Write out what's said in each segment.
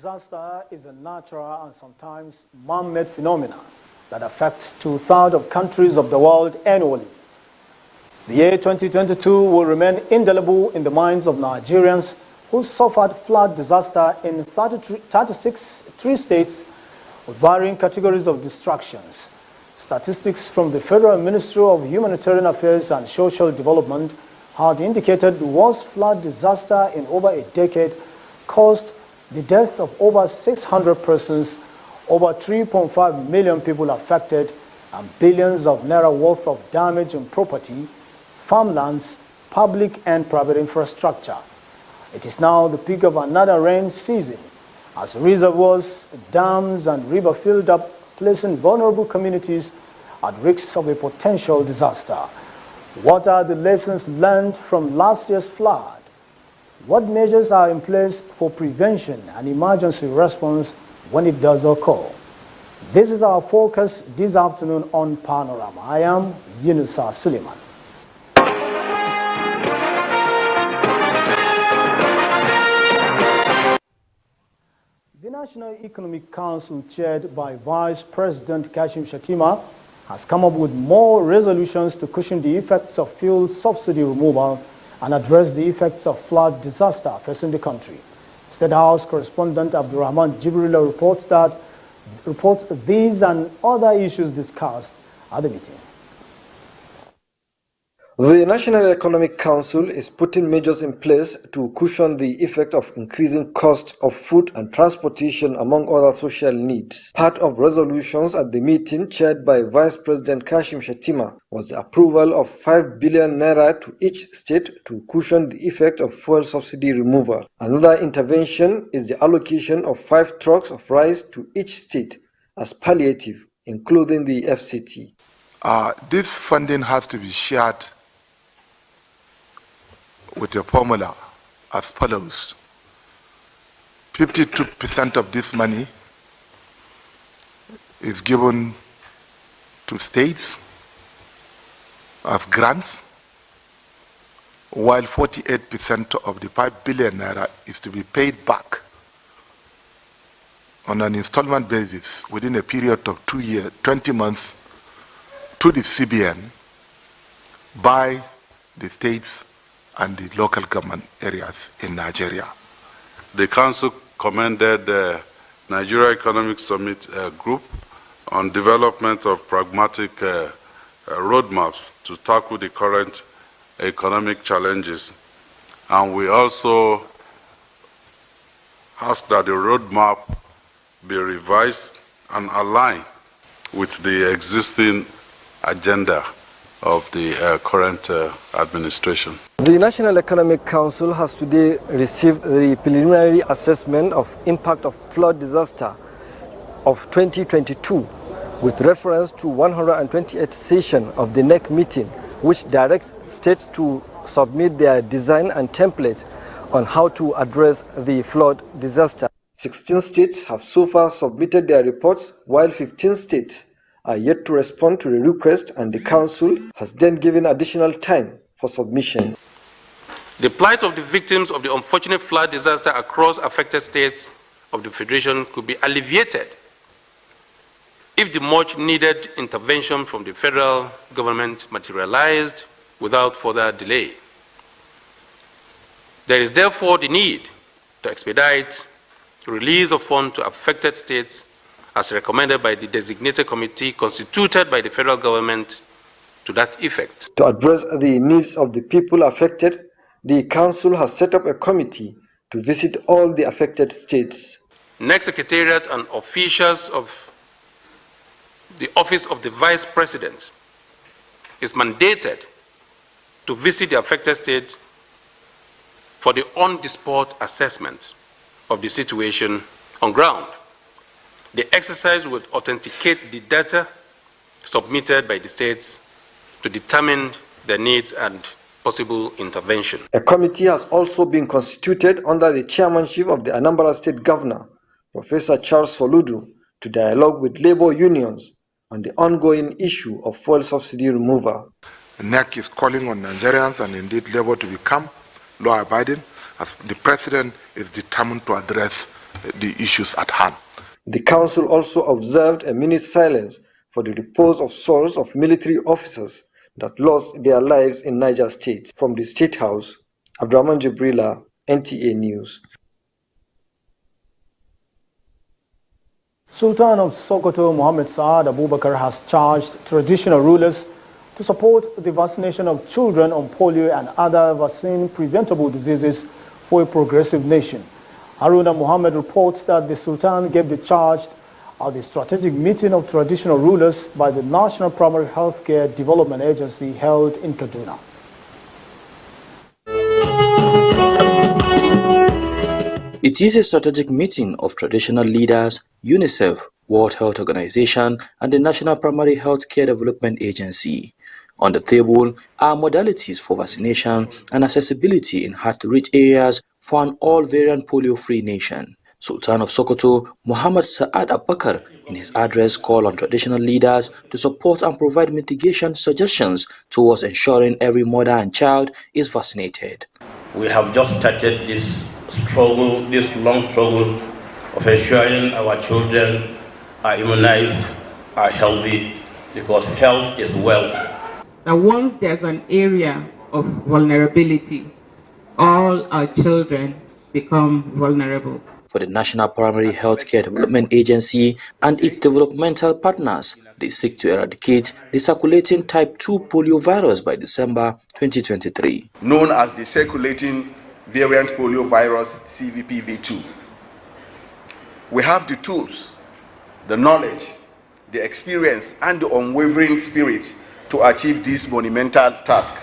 disaster is a natural and sometimes man-made phenomenon that affects two-thirds of countries of the world annually. The year 2022 will remain indelible in the minds of Nigerians who suffered flood disaster in 36 states with varying categories of destructions. Statistics from the Federal Ministry of Humanitarian Affairs and Social Development had indicated the worst flood disaster in over a decade caused the death of over 600 persons, over 3.5 million people affected, and billions of naira worth of damage in property, farmlands, public and private infrastructure. It is now the peak of another rain season, as reservoirs, dams, and rivers filled up, placing vulnerable communities at risk of a potential disaster. What are the lessons learned from last year's flood? What measures are in place for prevention and emergency response when it does occur? This is our focus this afternoon on Panorama. I am Yunusa Suleiman. The National Economic Council, chaired by Vice President Kashim Shettima, has come up with more resolutions to cushion the effects of fuel subsidy removal and address the effects of flood disaster facing the country. State House correspondent Abdurrahman Jibrila reports these and other issues discussed at the meeting. The National Economic Council is putting measures in place to cushion the effect of increasing costs of food and transportation, among other social needs. Part of resolutions at the meeting, chaired by Vice President Kashim Shettima, was the approval of 5 billion naira to each state to cushion the effect of fuel subsidy removal. Another intervention is the allocation of 5 trucks of rice to each state as palliative, including the FCT. This funding has to be shared with a formula as follows. 52% of this money is given to states as grants, while 48% of the 5 billion naira is to be paid back on an installment basis within a period of 2 years, 20 months to the CBN by the states and the local government areas in Nigeria. The Council commended the Nigeria Economic Summit Group on development of pragmatic roadmaps to tackle the current economic challenges. And we also ask that the roadmap be revised and aligned with the existing agenda of the current administration. The National Economic Council has today received the preliminary assessment of impact of flood disaster of 2022 with reference to 128th session of the NEC meeting, which directs states to submit their design and template on how to address the flood disaster. 16 states have so far submitted their reports, while 15 states are yet to respond to the request, and the Council has then given additional time for submission. The plight of the victims of the unfortunate flood disaster across affected states of the Federation could be alleviated if the much needed intervention from the federal government materialized without further delay. There is therefore the need to expedite the release of funds to affected states as recommended by the designated committee constituted by the federal government to that effect. To address the needs of the people affected, the Council has set up a committee to visit all the affected states. NEC Secretariat and officials of the Office of the Vice President is mandated to visit the affected state for the on-the-spot assessment of the situation on ground. The exercise would authenticate the data submitted by the states to determine their needs and possible intervention. A committee has also been constituted under the chairmanship of the Anambra State Governor, Professor Charles Soludo, to dialogue with labor unions on the ongoing issue of fuel subsidy removal. NEC is calling on Nigerians and indeed labor to become law-abiding, as the President is determined to address the issues at hand. The council also observed a minute's silence for the repose of souls of military officers that lost their lives in Niger State. From the State House, Abdurrahman Jibrila, NTA News. Sultan of Sokoto Mohammed Saad Abubakar has charged traditional rulers to support the vaccination of children on polio and other vaccine-preventable diseases for a progressive nation. Haruna Muhammad reports that the Sultan gave the charge at the strategic meeting of traditional rulers by the National Primary Healthcare Development Agency held in Kaduna. It is a strategic meeting of traditional leaders, UNICEF, World Health Organization, and the National Primary Healthcare Development Agency. On the table are modalities for vaccination and accessibility in hard-to-reach areas for an all-variant polio-free nation. Sultan of Sokoto, Muhammad Saad Abubakar, in his address called on traditional leaders to support and provide mitigation suggestions towards ensuring every mother and child is vaccinated. We have just started this struggle, this long struggle of ensuring our children are immunized, are healthy, because health is wealth. That once there's an area of vulnerability, all our children become vulnerable. For the National Primary Healthcare Development Agency and its developmental partners, they seek to eradicate the circulating type 2 polio virus by December 2023. Known as the circulating variant polio virus CVPV2. We have the tools, the knowledge, the experience, and the unwavering spirit to achieve this monumental task.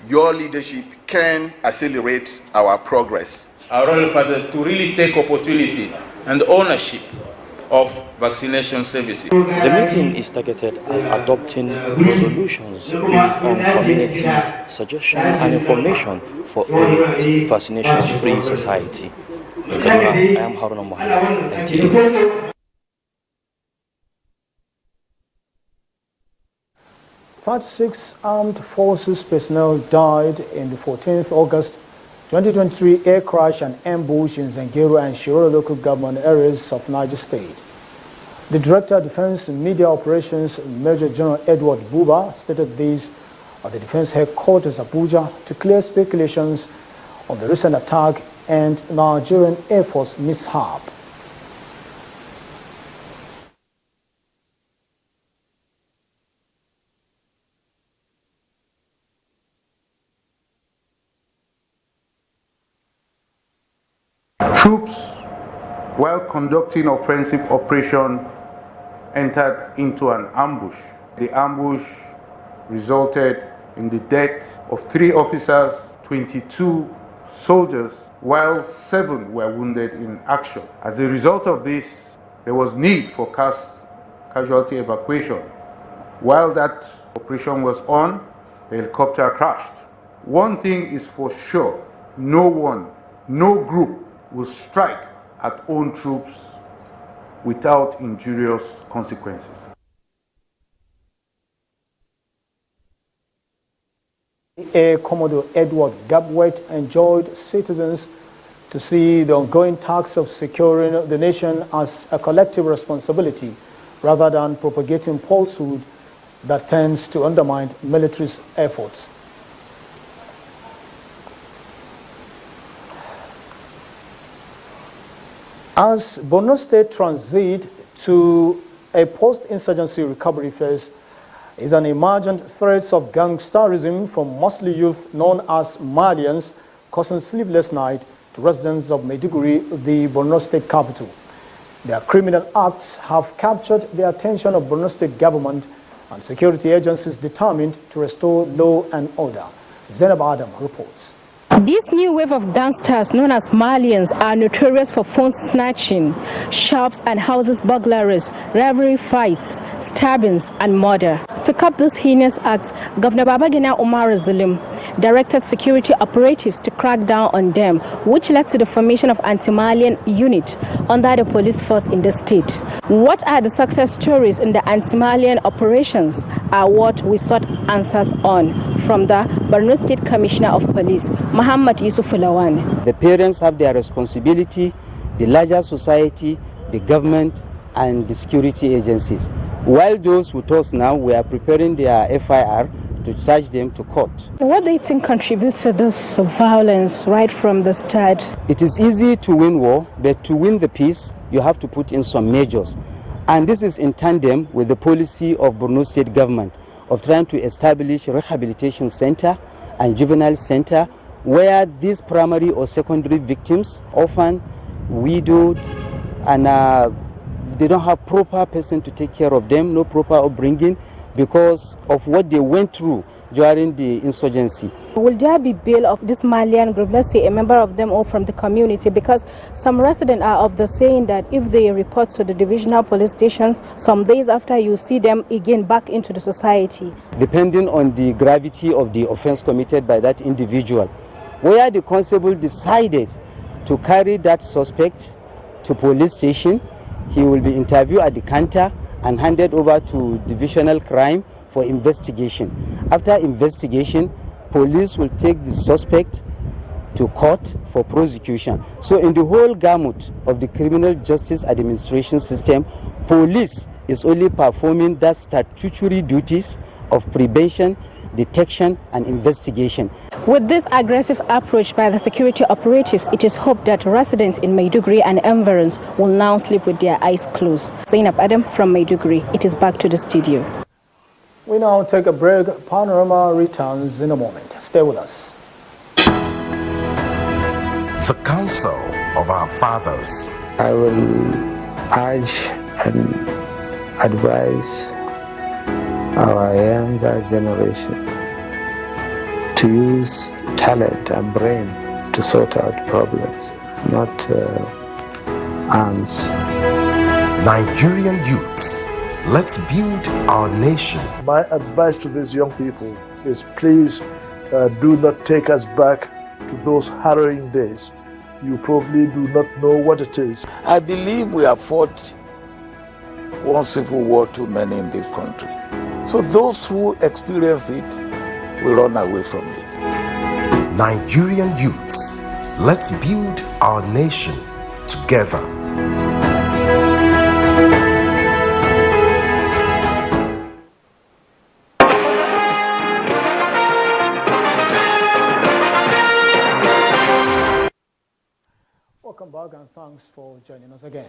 Your leadership can accelerate our progress. Our Royal Father to really take opportunity and ownership of vaccination services. The meeting is targeted at adopting resolutions based on communities' suggestions and information for a vaccination-free society. In Kaduna, I am Haruna Muhammad, NTA. 36 armed forces personnel died in the 14th August 2023 air crash and ambush in Zengero and Shiroro local government areas of Niger State. The Director of Defense and Media Operations, Major General Edward Buba, stated this at the Defense Headquarters Abuja to clear speculations on the recent attack and Nigerian Air Force mishap. Troops, while conducting offensive operation, entered into an ambush. The ambush resulted in the death of 3 officers, 22 soldiers, while 7 were wounded in action. As a result of this, there was need for casualty evacuation. While that operation was on, the helicopter crashed. One thing is for sure, no group will strike at own troops without injurious consequences. Air Commodore Edward Gabwet enjoined citizens to see the ongoing task of securing the nation as a collective responsibility rather than propagating falsehood that tends to undermine military's efforts. As Borno State transit to a post-insurgency recovery phase, is an emergent threat of gangsterism from mostly youth known as Malians, causing sleepless night to residents of Maiduguri, the Borno State capital. Their criminal acts have captured the attention of Borno State government and security agencies determined to restore law and order. Zainab Adam reports. This new wave of gangsters known as Malians are notorious for phone snatching, shops and houses burglaries, rivalry fights, stabbings and murder. To curb this heinous act, Governor Babagana Umar Zalim directed security operatives to crack down on them, which led to the formation of anti-Malian unit under the police force in the state. What are the success stories in the anti-Malian operations are what we sought answers on from the Borno State Commissioner of Police, Muhammad Yusuf Lawan. The parents have their responsibility the larger society, the government, and the security agencies. While those with us now, we are preparing their FIR to charge them to court. What do you think contributes to this violence right from the start? It is easy to win war, but to win the peace, you have to put in some measures. And this is in tandem with the policy of Borno State government of trying to establish a rehabilitation center and juvenile center where these primary or secondary victims, often widowed, and they don't have proper person to take care of them, no proper upbringing because of what they went through during the insurgency. Will there be bail of this Malian group, let's say a member of them or from the community? Because some residents are of the saying that if they report to the divisional police stations, some days after you see them again back into the society. Depending on the gravity of the offense committed by that individual, where the constable decided to carry that suspect to police station, he will be interviewed at the counter and handed over to divisional crime for investigation. After investigation, police will take the suspect to court for prosecution. So in the whole gamut of the criminal justice administration system, police is only performing the statutory duties of prevention, detection, and investigation. With this aggressive approach by the security operatives, it is hoped that residents in Maiduguri and environs will now sleep with their eyes closed. Zainab Adam from Maiduguri. It is back to the studio. We now take a break. Panorama returns in a moment. Stay with us. The counsel of our fathers. I will urge and advise our younger generation to use talent and brain to sort out problems, not arms. Nigerian youths, let's build our nation. My advice to these young people is please do not take us back to those harrowing days. You probably do not know what it is. I believe we have fought one civil war too many in this country. So those who experience it will run away from it. Nigerian youths, let's build our nation together. Welcome back and thanks for joining us again.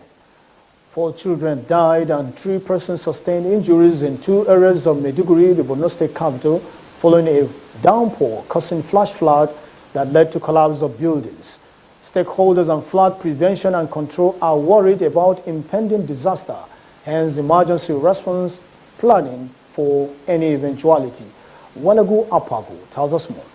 4 children died and 3 persons sustained injuries in 2 areas of Maiduguri, the Borno State capital, following a downpour causing flash flood that led to collapse of buildings. Stakeholders on flood prevention and control are worried about impending disaster, hence emergency response planning for any eventuality. Walagu Apago tells us more.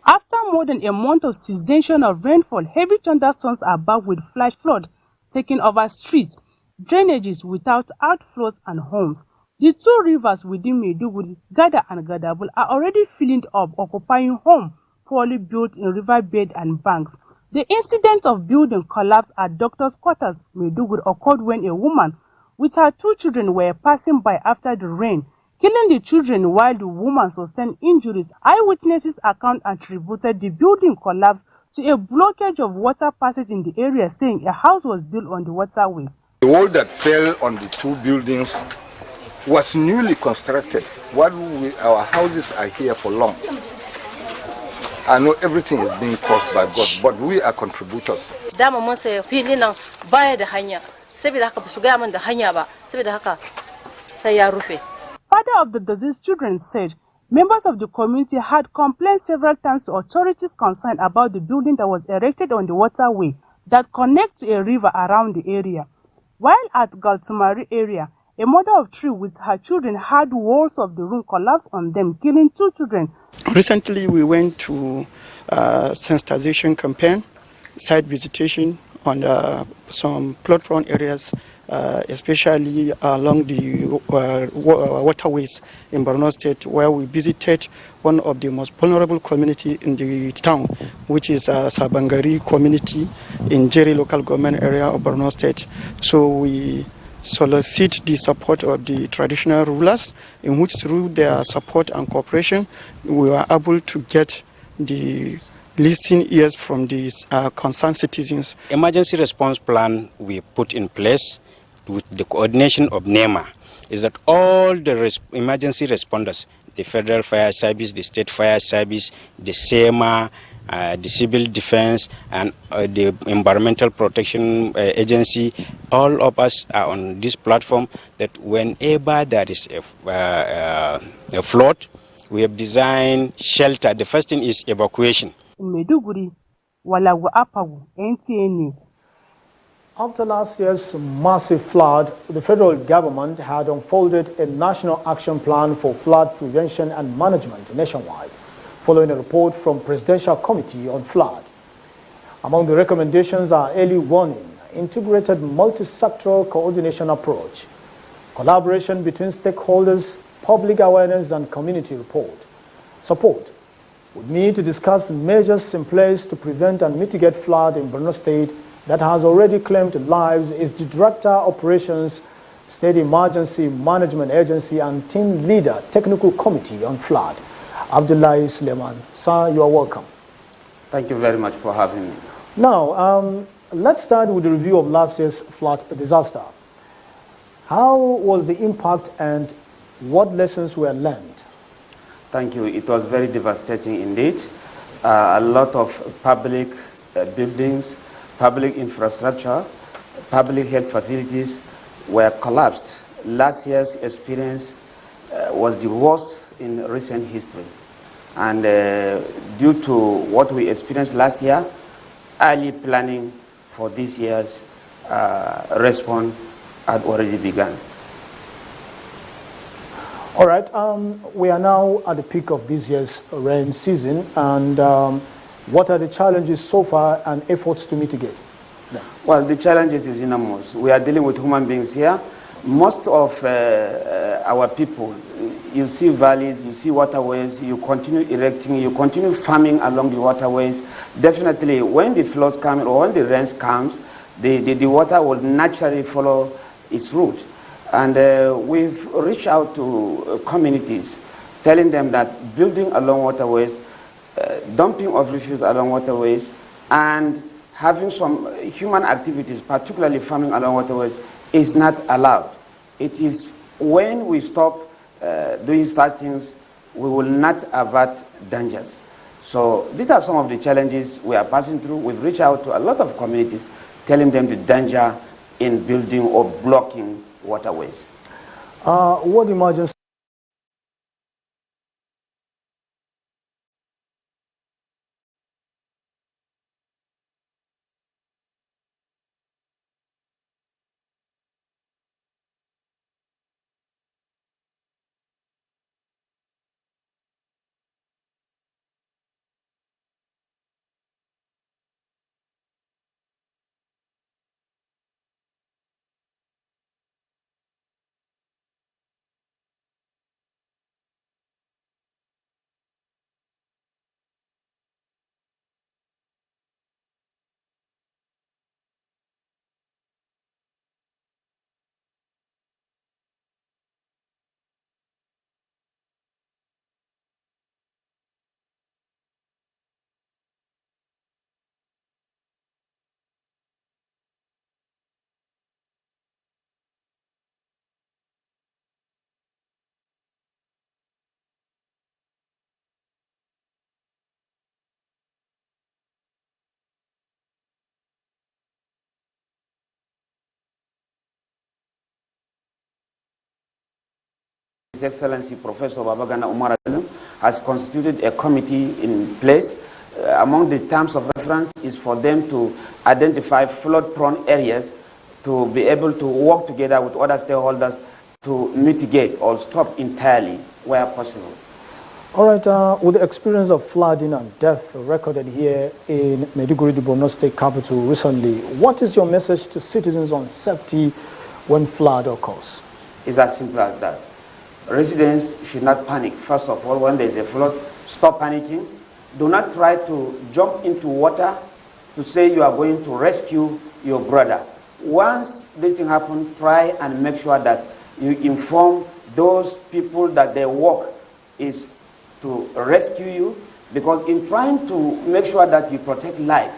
After more than a month of cessation of rainfall, heavy thunderstorms are back with flash flood taking over streets, drainages without outflows and homes. The 2 rivers within Maiduguri, Gada and Gadabul, are already filling up, occupying homes poorly built in riverbed and banks. The incident of building collapse at doctor's quarters, Maiduguri, occurred when a woman with her 2 children were passing by after the rain, killing the children while the woman sustained injuries. Eyewitnesses account attributed the building collapse to a blockage of water passage in the area, saying a house was built on the waterway. The wall that fell on the 2 buildings was newly constructed. Our houses are here for long. I know everything is being caused by God, but we are contributors. Father of the deceased children said members of the community had complained several times to authorities concerned about the building that was erected on the waterway that connects to a river around the area. While at Galtumari area, a mother of 3 with her children had walls of the room collapse on them, killing 2 children. Recently, we went to sensitization campaign, site visitation on some flood-prone areas, especially along the waterways in Borno State, where we visited one of the most vulnerable community in the town, which is Sabangari community in Jeri local government area of Borno State. So we solicit the support of the traditional rulers, in which through their support and cooperation, we were able to get the listen ears from these concerned citizens. Emergency response plan we put in place with the coordination of NEMA is that all the emergency responders, the Federal Fire Service, the State Fire Service, the SEMA, the Civil Defense, and the Environmental Protection Agency, all of us are on this platform that whenever there is a flood, we have designed shelter. The first thing is evacuation. In Maiduguri, Walawu Apawu, NTA News. After last year's massive flood, the federal government had unfolded a national action plan for flood prevention and management nationwide, following a report from Presidential Committee on Flood. Among the recommendations are early warning, integrated multi-sectoral coordination approach, collaboration between stakeholders, public awareness and community support. We need to discuss measures in place to prevent and mitigate flood in Borno State that has already claimed lives is the Director Operations, State Emergency Management Agency and Team Leader Technical Committee on Flood, Abdullahi Suleiman. Sir, you are welcome. Thank you very much for having me. Now, let's start with the review of last year's flood disaster. How was the impact and what lessons were learned? Thank you. It was very devastating indeed. A lot of public buildings, public infrastructure, public health facilities were collapsed. Last year's experience was the worst in recent history. And due to what we experienced last year, early planning for this year's response had already begun. All right, we are now at the peak of this year's rain season, and what are the challenges so far and efforts to mitigate? Yeah. Well, the challenges is enormous. We are dealing with human beings here. Most of our people, you see valleys, you see waterways, you continue erecting, you continue farming along the waterways. Definitely, when the floods come or when the rains comes, the water will naturally follow its route. And we've reached out to communities, telling them that building along waterways, dumping of refuse along waterways, and having some human activities, particularly farming along waterways, is not allowed. It is when we stop doing such things, we will not avert dangers. So these are some of the challenges we are passing through. We've reached out to a lot of communities, telling them the danger in building or blocking waterways. What emergency? His Excellency Professor Babagana Umar has constituted a committee in place. Among the terms of reference is for them to identify flood-prone areas to be able to work together with other stakeholders to mitigate or stop entirely where possible. All right, with the experience of flooding and death recorded here in Maiduguri, the Borno State capital recently, what is your message to citizens on safety when flood occurs? It's as simple as that. Residents should not panic. First of all, when there is a flood, stop panicking. Do not try to jump into water to say you are going to rescue your brother. Once this thing happens, try and make sure that you inform those people that their work is to rescue you. Because in trying to make sure that you protect life,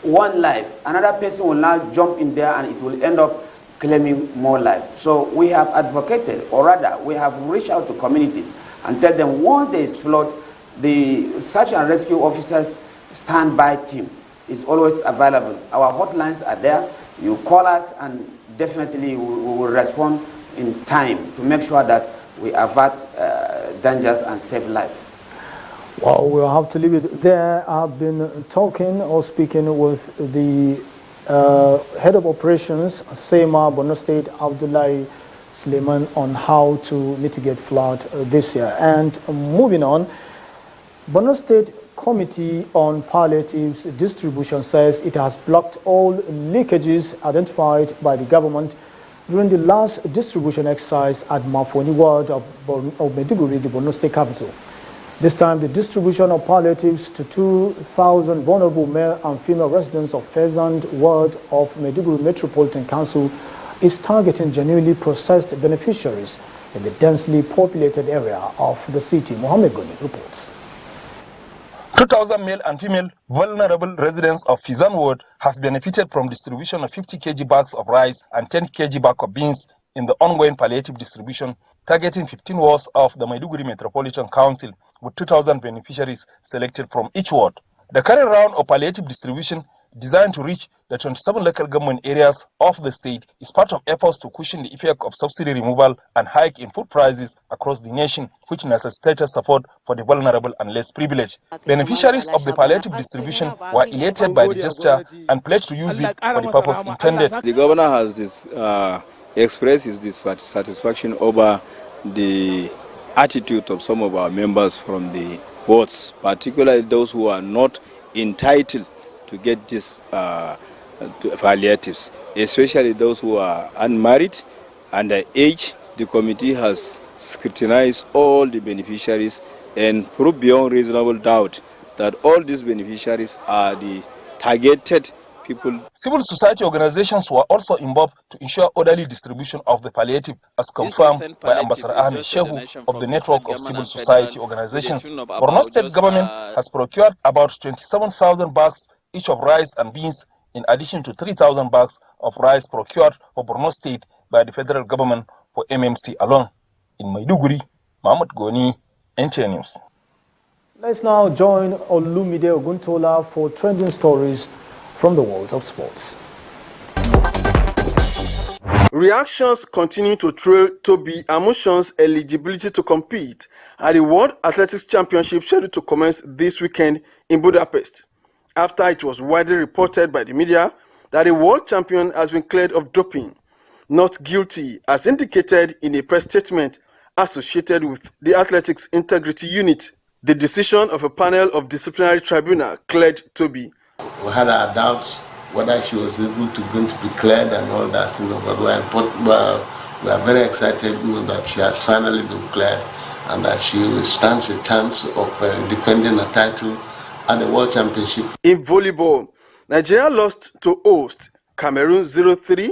one life, another person will now jump in there and it will end up claiming more life. So we have advocated, or rather, we have reached out to communities and tell them once there is flood, the search and rescue officers standby team is always available. Our hotlines are there. You call us and definitely we will respond in time to make sure that we avert dangers and save life. Well, we'll have to leave it there. I've been talking or speaking with the head of operations, SEMA, Borno State, Abdullahi Suleiman, on how to mitigate flood this year. And moving on, Borno State Committee on Palliatives Distribution says it has blocked all leakages identified by the government during the last distribution exercise at Mafoni ward of Maiduguri, the Borno State capital. This time, the distribution of palliatives to 2,000 vulnerable male and female residents of Fezand ward of Maiduguri Metropolitan Council is targeting genuinely processed beneficiaries in the densely populated area of the city. Mohammed Goni reports. 2,000 male and female vulnerable residents of Fizan ward have benefited from distribution of 50 kg bags of rice and 10 kg bags of beans in the ongoing palliative distribution, targeting 15 wards of the Maiduguri Metropolitan Council, with 2,000 beneficiaries selected from each ward. The current round of palliative distribution, designed to reach the 27 local government areas of the state, is part of efforts to cushion the effect of subsidy removal and hike in food prices across the nation, which necessitated support for the vulnerable and less privileged. Beneficiaries of the palliative distribution were elated by the gesture and pledged to use it for the purpose intended. The governor has expressed his dissatisfaction over the attitude of some of our members from the wards, particularly those who are not entitled to get these palliatives, especially those who are unmarried, underage. The committee has scrutinized all the beneficiaries and proved beyond reasonable doubt that all these beneficiaries are the targeted people. Civil society organizations were also involved to ensure orderly distribution of the palliative, as confirmed by Ambassador Ahmed Shehu of the network of civil society organizations. Borno State government has procured about 27,000 bags each of rice and beans, in addition to 3,000 bags of rice procured for Borno State by the federal government for MMC alone. In Maiduguri, Mahmoud Goni, NTA News. Let's now join Olumide Oguntola for trending stories from the world of sports. Reactions continue to trail Toby Amusan's eligibility to compete at the World Athletics Championship scheduled to commence this weekend in Budapest, after it was widely reported by the media that the world champion has been cleared of doping, not guilty, as indicated in a press statement associated with the Athletics Integrity Unit. The decision of a panel of disciplinary tribunal cleared Toby. We had our doubts whether she was able to going to be cleared and all that, but we are very excited, that she has finally been cleared and that she stands a chance of defending a title at the World Championship. In volleyball, Nigeria lost to host Cameroon 0-3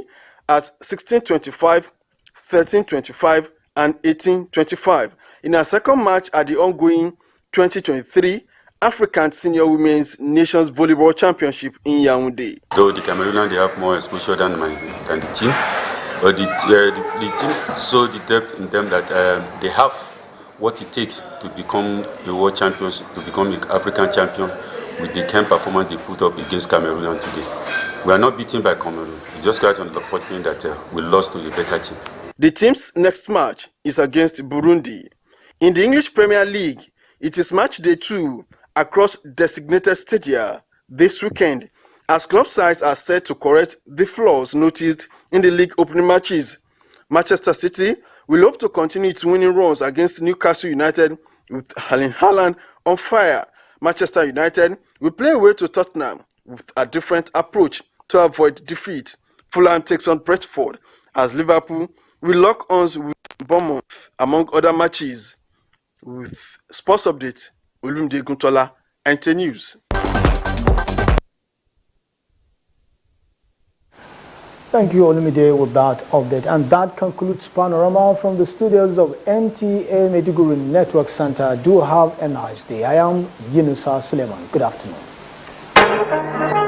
at 16-25, 13-25, and 18-25 in our second match at the ongoing 2023 African Senior Women's Nations Volleyball Championship in Yaoundé. Though the Cameroonians, they have more exposure than the team, but the team saw the depth in them that they have what it takes to become the world champions, to become the African champion with the kind performance they put up against Cameroon today. We are not beaten by Cameroon. It's just quite unfortunate that we lost to the better team. The team's next match is against Burundi. In the English Premier League, it is match day 2 across designated stadia this weekend, as club sides are set to correct the flaws noticed in the league opening matches. Manchester City will hope to continue its winning runs against Newcastle United with Erling Haaland on fire. Manchester United will play away to Tottenham with a different approach to avoid defeat. Fulham takes on Brentford, as Liverpool will lock arms with Bournemouth, among other matches. With sports updates, Olumide Oguntola, NTA News. Thank you, Olumide, with that update. And that concludes Panorama from the studios of NTA Maiduguri Network Center. Do have a nice day. I am Yunusa Suleiman. Good afternoon.